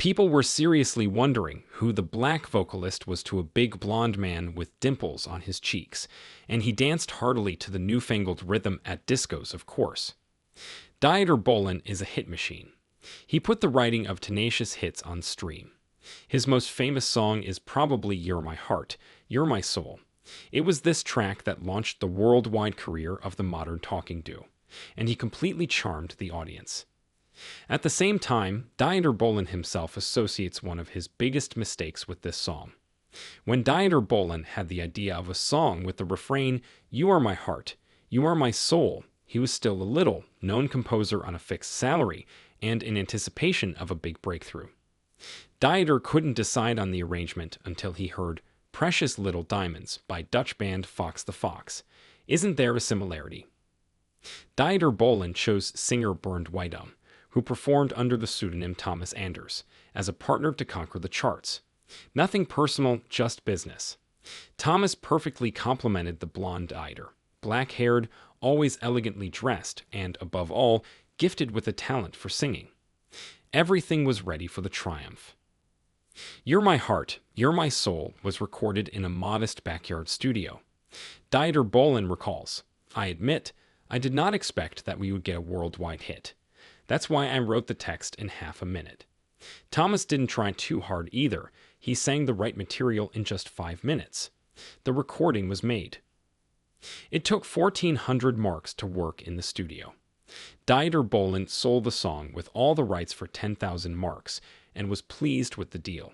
People were seriously wondering who the black vocalist was to a big blond man with dimples on his cheeks, and he danced heartily to the newfangled rhythm at discos, of course. Dieter Bohlen is a hit machine. He put the writing of tenacious hits on stream. His most famous song is probably You're My Heart, You're My Soul. It was this track that launched the worldwide career of the modern talking duo, and he completely charmed the audience. At the same time, Dieter Bohlen himself associates one of his biggest mistakes with this song. When Dieter Bohlen had the idea of a song with the refrain, You are my heart, you are my soul, he was still a little known composer on a fixed salary and in anticipation of a big breakthrough. Dieter couldn't decide on the arrangement until he heard Precious Little Diamonds by Dutch band Fox the Fox. Isn't there a similarity? Dieter Bohlen chose singer Bernd Weidam, who performed under the pseudonym Thomas Anders, as a partner to conquer the charts. Nothing personal, just business. Thomas perfectly complemented the blonde Dieter, black-haired, always elegantly dressed, and, above all, gifted with a talent for singing. Everything was ready for the triumph. You're My Heart, You're My Soul was recorded in a modest backyard studio. Dieter Bohlen recalls, I admit, I did not expect that we would get a worldwide hit. That's why I wrote the text in half a minute. Thomas didn't try too hard either. He sang the right material in just 5 minutes. The recording was made. It took 1,400 marks to work in the studio. Dieter Bohlen sold the song with all the rights for 10,000 marks and was pleased with the deal.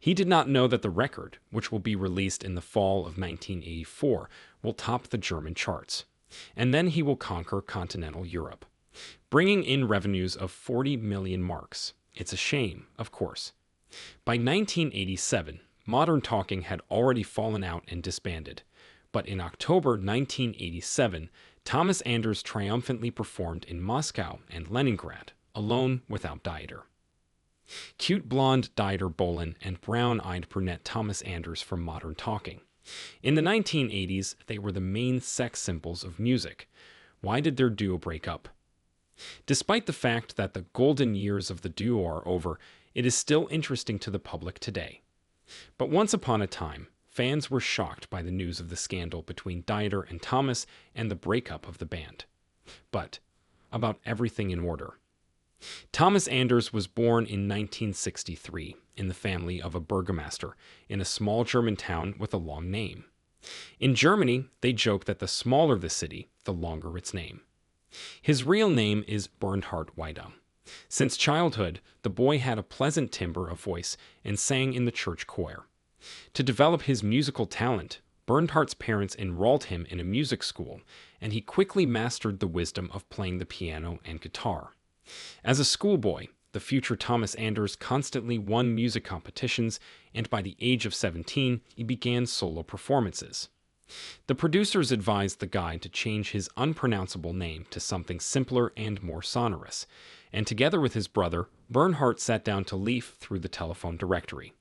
He did not know that the record, which will be released in the fall of 1984, will top the German charts. And then he will conquer continental Europe, bringing in revenues of 40 million marks. It's a shame, of course. By 1987, Modern Talking had already fallen out and disbanded. But in October 1987, Thomas Anders triumphantly performed in Moscow and Leningrad, alone without Dieter. Cute blonde Dieter Bohlen and brown-eyed brunette Thomas Anders from Modern Talking. In the 1980s, they were the main sex symbols of music. Why did their duo break up? Despite the fact that the golden years of the duo are over, it is still interesting to the public today. But once upon a time, fans were shocked by the news of the scandal between Dieter and Thomas and the breakup of the band. But about everything in order. Thomas Anders was born in 1963 in the family of a burgomaster in a small German town with a long name. In Germany, they joke that the smaller the city, the longer its name. His real name is Bernhard Weidam. Since childhood, the boy had a pleasant timbre of voice and sang in the church choir. To develop his musical talent, Bernhard's parents enrolled him in a music school, and he quickly mastered the wisdom of playing the piano and guitar. As a schoolboy, the future Thomas Anders constantly won music competitions, and by the age of 17, he began solo performances. The producers advised the guy to change his unpronounceable name to something simpler and more sonorous, and together with his brother, Bernhard sat down to leaf through the telephone directory.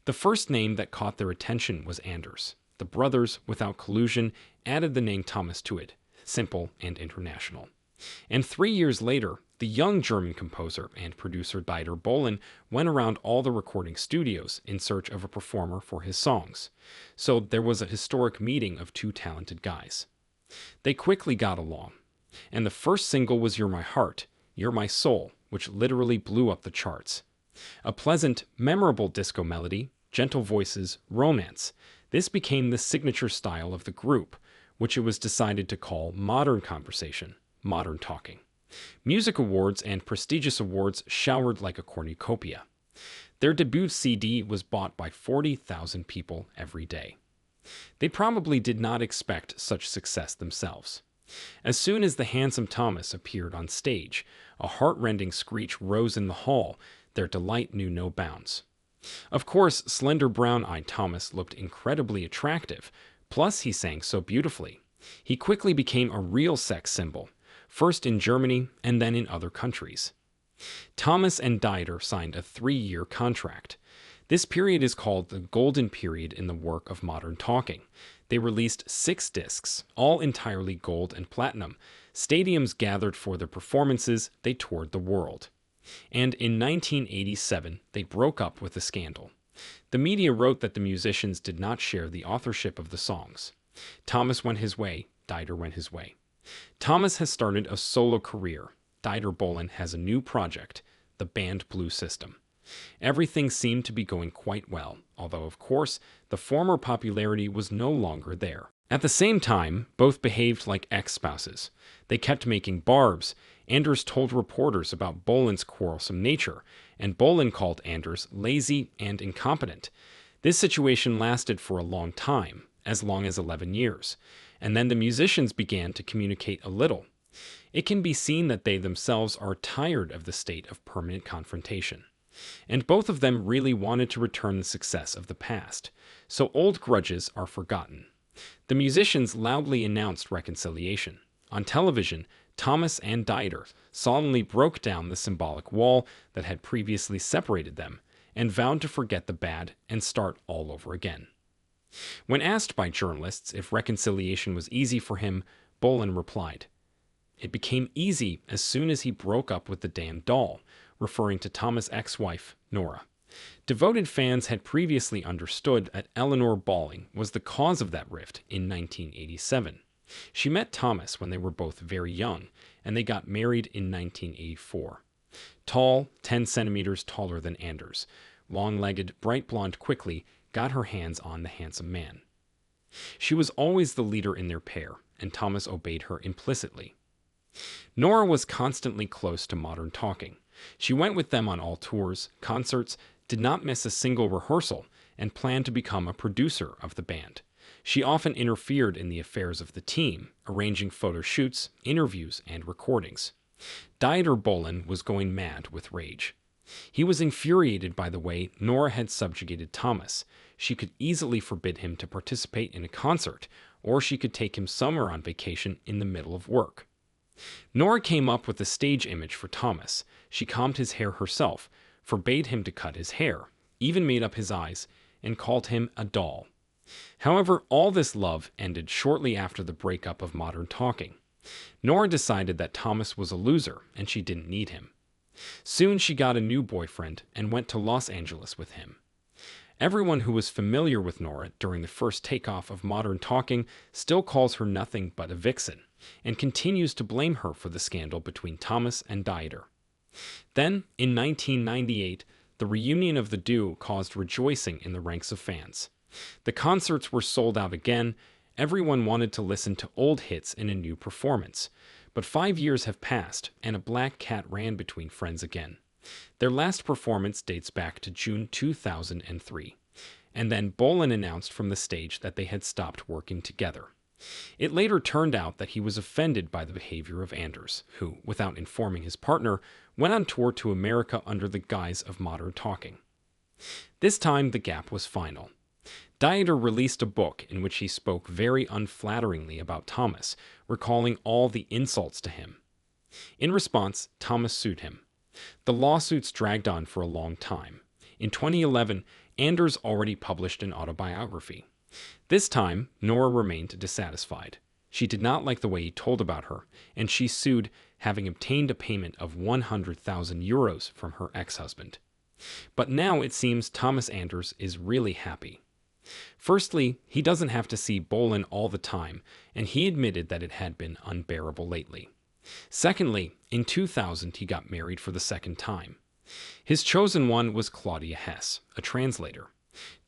The first name that caught their attention was Anders. The brothers, without collusion, added the name Thomas to it, simple and international. And 3 years later, the young German composer and producer Dieter Bohlen went around all the recording studios in search of a performer for his songs. So there was a historic meeting of two talented guys. They quickly got along, and the first single was You're My Heart, You're My Soul, which literally blew up the charts. A pleasant, memorable disco melody, gentle voices, romance. This became the signature style of the group, which it was decided to call Modern Conversation, Modern Talking. Music awards and prestigious awards showered like a cornucopia. Their debut CD was bought by 40,000 people every day. They probably did not expect such success themselves. As soon as the handsome Thomas appeared on stage, a heart-rending screech rose in the hall. Their delight knew no bounds. Of course, slender brown-eyed Thomas looked incredibly attractive, plus he sang so beautifully. He quickly became a real sex symbol, first in Germany and then in other countries. Thomas and Dieter signed a 3-year contract. This period is called the golden period in the work of Modern Talking. They released 6 discs, all entirely gold and platinum. Stadiums gathered for their performances. They toured the world. And in 1987, they broke up with a scandal. The media wrote that the musicians did not share the authorship of the songs. Thomas went his way, Dieter went his way. Thomas has started a solo career. Dieter Bohlen has a new project, the band Blue System. Everything seemed to be going quite well, although of course, the former popularity was no longer there. At the same time, both behaved like ex-spouses. They kept making barbs. Anders told reporters about Bohlen's quarrelsome nature, and Bohlen called Anders lazy and incompetent. This situation lasted for a long time, as long as 11 years, and then the musicians began to communicate a little. It can be seen that they themselves are tired of the state of permanent confrontation. And both of them really wanted to return the success of the past, so old grudges are forgotten. The musicians loudly announced reconciliation. On television, Thomas and Dieter solemnly broke down the symbolic wall that had previously separated them and vowed to forget the bad and start all over again. When asked by journalists if reconciliation was easy for him, Bohlen replied, "It became easy as soon as he broke up with the damn doll," referring to Thomas' ex-wife, Nora. Devoted fans had previously understood that Eleanor Bolling was the cause of that rift in 1987. She met Thomas when they were both very young, and they got married in 1984. Tall, 10 centimeters taller than Anders, long-legged, bright blonde quickly got her hands on the handsome man. She was always the leader in their pair, and Thomas obeyed her implicitly. Nora was constantly close to Modern Talking. She went with them on all tours, concerts, did not miss a single rehearsal, and planned to become a producer of the band. She often interfered in the affairs of the team, arranging photo shoots, interviews, and recordings. Dieter Bohlen was going mad with rage. He was infuriated by the way Nora had subjugated Thomas. She could easily forbid him to participate in a concert, or she could take him somewhere on vacation in the middle of work. Nora came up with a stage image for Thomas. She combed his hair herself, forbade him to cut his hair, even made up his eyes, and called him a doll. However, all this love ended shortly after the breakup of Modern Talking. Nora decided that Thomas was a loser and she didn't need him. Soon she got a new boyfriend and went to Los Angeles with him. Everyone who was familiar with Nora during the first takeoff of Modern Talking still calls her nothing but a vixen, and continues to blame her for the scandal between Thomas and Dieter. Then, in 1998, the reunion of the duo caused rejoicing in the ranks of fans. The concerts were sold out again. Everyone wanted to listen to old hits in a new performance. But 5 years have passed, and a black cat ran between friends again. Their last performance dates back to June 2003, and then Bohlen announced from the stage that they had stopped working together. It later turned out that he was offended by the behavior of Anders, who, without informing his partner, went on tour to America under the guise of Modern Talking. This time, the gap was final. Dieter released a book in which he spoke very unflatteringly about Thomas, recalling all the insults to him. In response, Thomas sued him. The lawsuits dragged on for a long time. In 2011, Anders already published an autobiography. This time, Nora remained dissatisfied. She did not like the way he told about her, and she sued, having obtained a payment of 100,000 euros from her ex-husband. But now it seems Thomas Anders is really happy. Firstly, he doesn't have to see Bohlen all the time, and he admitted that it had been unbearable lately. Secondly, in 2000 he got married for the second time. His chosen one was Claudia Hess, a translator.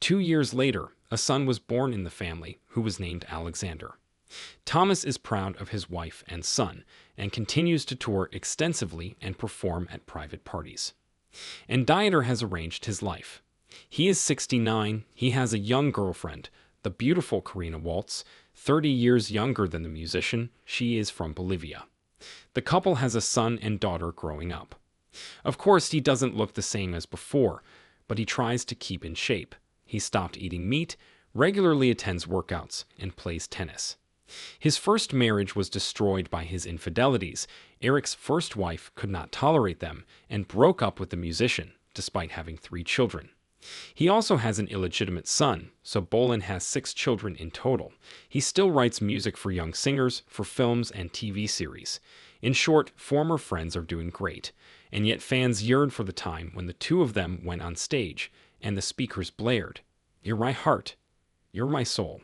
2 years later, a son was born in the family who was named Alexander. Thomas is proud of his wife and son, and continues to tour extensively and perform at private parties. And Dieter has arranged his life. He is 69, he has a young girlfriend, the beautiful Karina Waltz, 30 years younger than the musician. She is from Bolivia. The couple has a son and daughter growing up. Of course, he doesn't look the same as before, but he tries to keep in shape. He stopped eating meat, regularly attends workouts, and plays tennis. His first marriage was destroyed by his infidelities. Eric's first wife could not tolerate them and broke up with the musician, despite having 3 children. He also has an illegitimate son, so Bohlen has 6 children in total. He still writes music for young singers, for films and TV series. In short, former friends are doing great, and yet fans yearn for the time when the two of them went on stage and the speakers blared, "You're my heart, you're my soul."